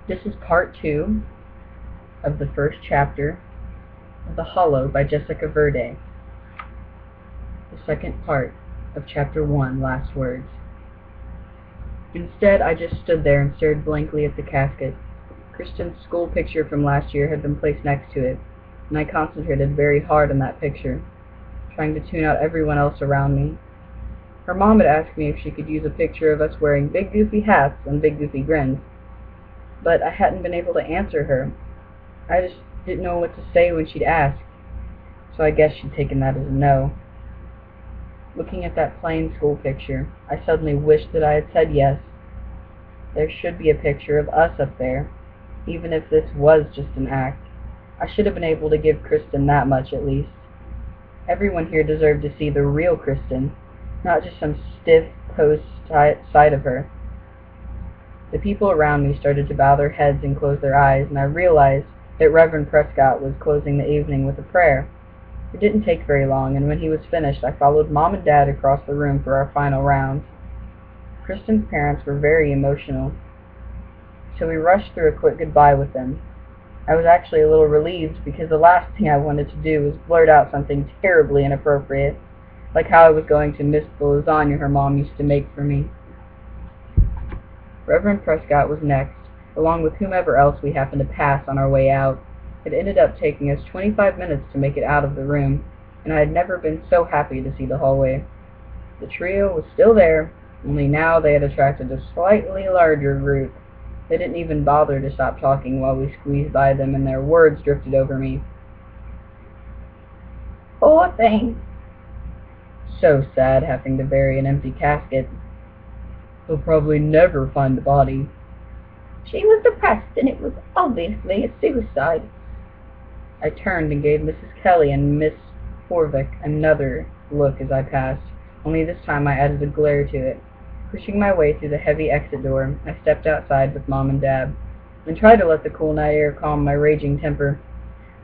This is part 2 of the first chapter of The Hollow by Jessica Verday. The second part of chapter 1, Last Words. Instead, I just stood there and stared blankly at the casket. Kristen's school picture from last year had been placed next to it, and I concentrated very hard on that picture, trying to tune out everyone else around me. Her mom had asked me if she could use a picture of us wearing big goofy hats and big goofy grins, but I hadn't been able to answer her. I just didn't know what to say when she'd ask, so I guess she'd taken that as a no. Looking at that plain school picture, I suddenly wished that I had said yes. There should be a picture of us up there, even if this was just an act. I should have been able to give Kristen that much at least. Everyone here deserved to see the real Kristen, not just some stiff, posed side of her. The people around me started to bow their heads and close their eyes, and I realized that Reverend Prescott was closing the evening with a prayer. It didn't take very long, and when he was finished, I followed Mom and Dad across the room for our final rounds. Kristen's parents were very emotional, so we rushed through a quick goodbye with them. I was actually a little relieved, because the last thing I wanted to do was blurt out something terribly inappropriate, like how I was going to miss the lasagna her mom used to make for me. Reverend Prescott was next, along with whomever else we happened to pass on our way out. It ended up taking us 25 minutes to make it out of the room, and I had never been so happy to see the hallway. The trio was still there, only now they had attracted a slightly larger group. They didn't even bother to stop talking while we squeezed by them, and their words drifted over me. "Poor thing." So sad having to bury an empty casket. "They'll probably never find the body." "She was depressed, and it was obviously a suicide." I turned and gave Mrs. Kelly and Miss Horvick another look as I passed, only this time I added a glare to it. Pushing my way through the heavy exit door, I stepped outside with Mom and Dad, and tried to let the cool night air calm my raging temper.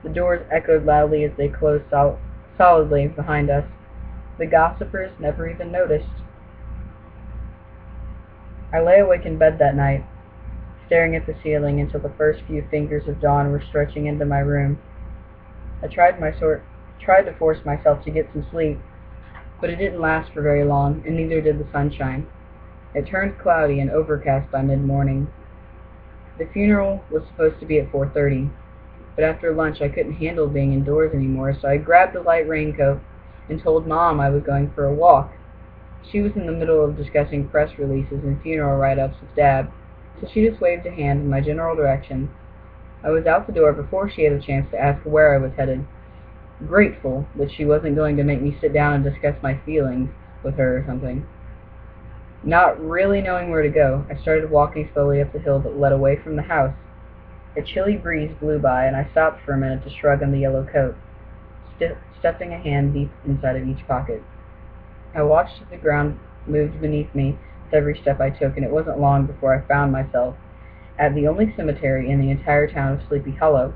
The doors echoed loudly as they closed solidly behind us. The gossipers never even noticed. I lay awake in bed that night, staring at the ceiling until the first few fingers of dawn were stretching into my room. I tried to force myself to get some sleep, but it didn't last for very long, and neither did the sunshine. It turned cloudy and overcast by mid-morning. The funeral was supposed to be at 4:30, but after lunch I couldn't handle being indoors anymore, so I grabbed a light raincoat and told Mom I was going for a walk. She was in the middle of discussing press releases and funeral write-ups with Dad, so she just waved a hand in my general direction. I was out the door before she had a chance to ask where I was headed, grateful that she wasn't going to make me sit down and discuss my feelings with her or something. Not really knowing where to go, I started walking slowly up the hill that led away from the house. A chilly breeze blew by, and I stopped for a minute to shrug on the yellow coat, stuffing a hand deep inside of each pocket. I watched as the ground moved beneath me with every step I took, and it wasn't long before I found myself at the only cemetery in the entire town of Sleepy Hollow.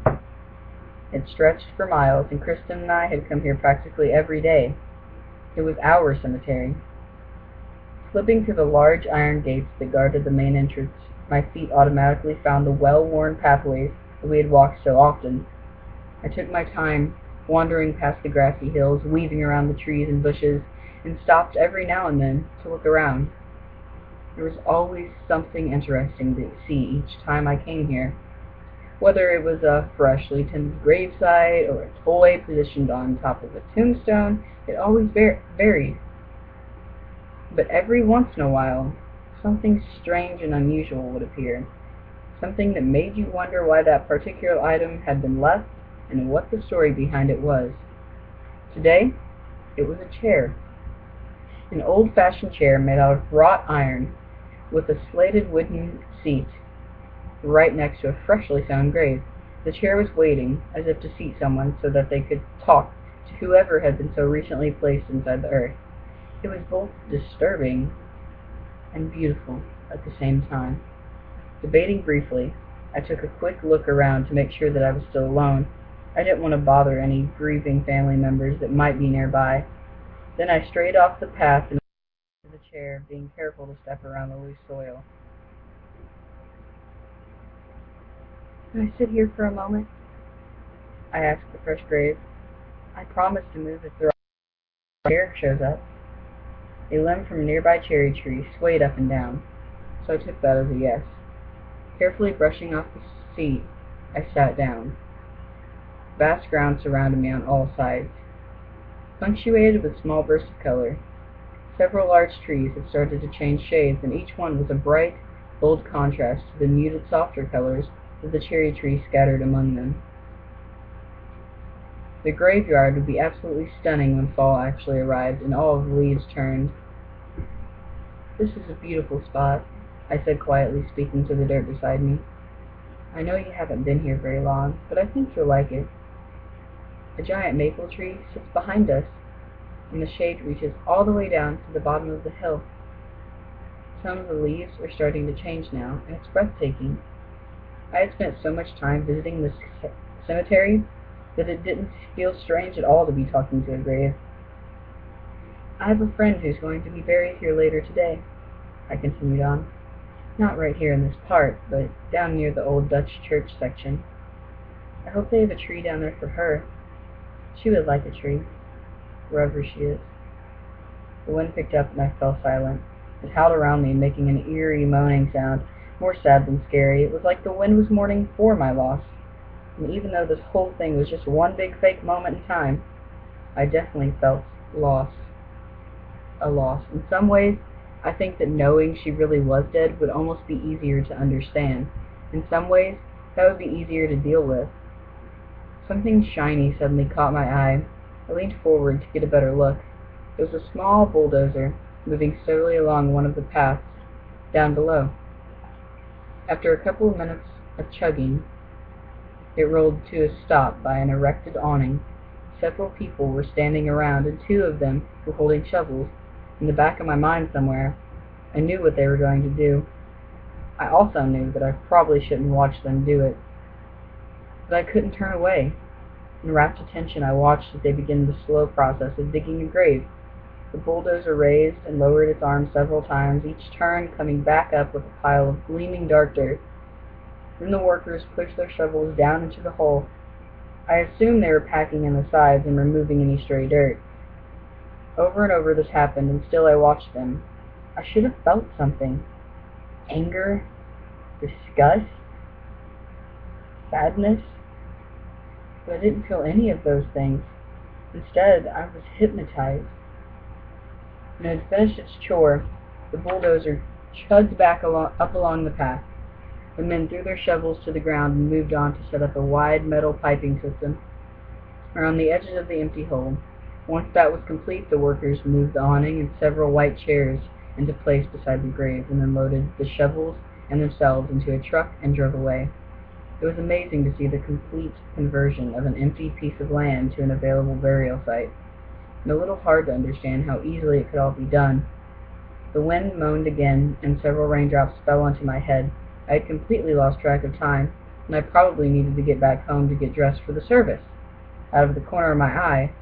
It stretched for miles, and Kristen and I had come here practically every day. It was our cemetery. Slipping through the large iron gates that guarded the main entrance, my feet automatically found the well-worn pathways that we had walked so often. I took my time, wandering past the grassy hills, weaving around the trees and bushes, and stopped every now and then to look around. There was always something interesting to see each time I came here, whether it was a freshly tended gravesite or a toy positioned on top of a tombstone. It always varied. But every once in a while, something strange and unusual would appear, something that made you wonder why that particular item had been left and what the story behind it was. Today, it was a chair. An old-fashioned chair made out of wrought iron, with a slated wooden seat right next to a freshly found grave. The chair was waiting, as if to seat someone so that they could talk to whoever had been so recently placed inside the earth. It was both disturbing and beautiful at the same time. Debating briefly, I took a quick look around to make sure that I was still alone. I didn't want to bother any grieving family members that might be nearby. Then I strayed off the path and to the chair, being careful to step around the loose soil. Can I sit here for a moment? I asked the fresh grave. I promise to move if the chair shows up. A limb from a nearby cherry tree swayed up and down, so I took that as a yes. Carefully brushing off the seat, I sat down. Vast ground surrounded me on all sides, punctuated with small bursts of color. Several large trees had started to change shades, and each one was a bright, bold contrast to the muted, softer colors of the cherry trees scattered among them. The graveyard would be absolutely stunning when fall actually arrived and all of the leaves turned. "This is a beautiful spot," I said quietly, speaking to the dirt beside me. "I know you haven't been here very long, but I think you'll like it. A giant maple tree sits behind us, and the shade reaches all the way down to the bottom of the hill. Some of the leaves are starting to change now, and it's breathtaking. I had spent so much time visiting this cemetery that it didn't feel strange at all to be talking to a grave. I have a friend who's going to be buried here later today," I continued on. "Not right here in this part, but down near the old Dutch church section. I hope they have a tree down there for her. She would like a tree, wherever she is." The wind picked up and I fell silent. It howled around me, making an eerie moaning sound, more sad than scary. It was like the wind was mourning for my loss. And even though this whole thing was just one big fake moment in time, I definitely felt lost. A loss. In some ways, I think that knowing she really was dead would almost be easier to understand. In some ways, that would be easier to deal with. Something shiny suddenly caught my eye. I leaned forward to get a better look. It was a small bulldozer moving slowly along one of the paths down below. After a couple of minutes of chugging, it rolled to a stop by an erected awning. Several people were standing around, and two of them were holding shovels. In the back of my mind somewhere, I knew what they were going to do. I also knew that I probably shouldn't watch them do it. But I couldn't turn away. In rapt attention, I watched as they began the slow process of digging a grave. The bulldozer raised and lowered its arms several times, each turn coming back up with a pile of gleaming dark dirt. Then the workers pushed their shovels down into the hole. I assumed they were packing in the sides and removing any stray dirt. Over and over this happened, and still I watched them. I should have felt something. Anger? Disgust? Sadness? But I didn't feel any of those things. Instead, I was hypnotized. When it had finished its chore, the bulldozer chugged back up along the path. The men threw their shovels to the ground and moved on to set up a wide metal piping system around the edges of the empty hole. Once that was complete, the workers moved the awning and several white chairs into place beside the grave, and then loaded the shovels and themselves into a truck and drove away. It was amazing to see the complete conversion of an empty piece of land to an available burial site, and a little hard to understand how easily it could all be done. The wind moaned again, and several raindrops fell onto my head. I had completely lost track of time, and I probably needed to get back home to get dressed for the service. Out of the corner of my eye,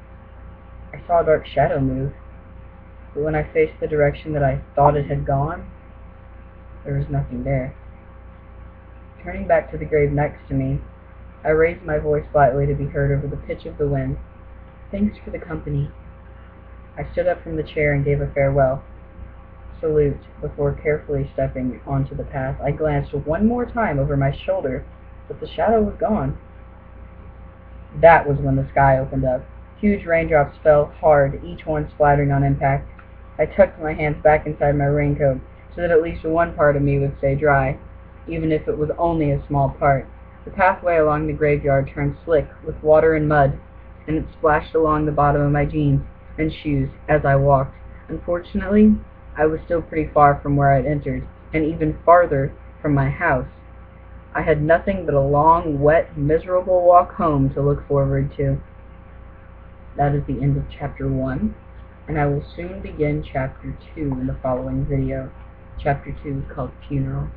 I saw a dark shadow move, but when I faced the direction that I thought it had gone, there was nothing there. Turning back to the grave next to me, I raised my voice slightly to be heard over the pitch of the wind. "Thanks for the company." I stood up from the chair and gave a farewell salute before carefully stepping onto the path. I glanced one more time over my shoulder, but the shadow was gone. That was when the sky opened up. Huge raindrops fell hard, each one splattering on impact. I tucked my hands back inside my raincoat so that at least one part of me would stay dry, even if it was only a small part. The pathway along the graveyard turned slick with water and mud, and it splashed along the bottom of my jeans and shoes as I walked. Unfortunately, I was still pretty far from where I'd entered, and even farther from my house. I had nothing but a long, wet, miserable walk home to look forward to. That is the end of Chapter 1, and I will soon begin Chapter 2 in the following video. Chapter 2 is called Funeral.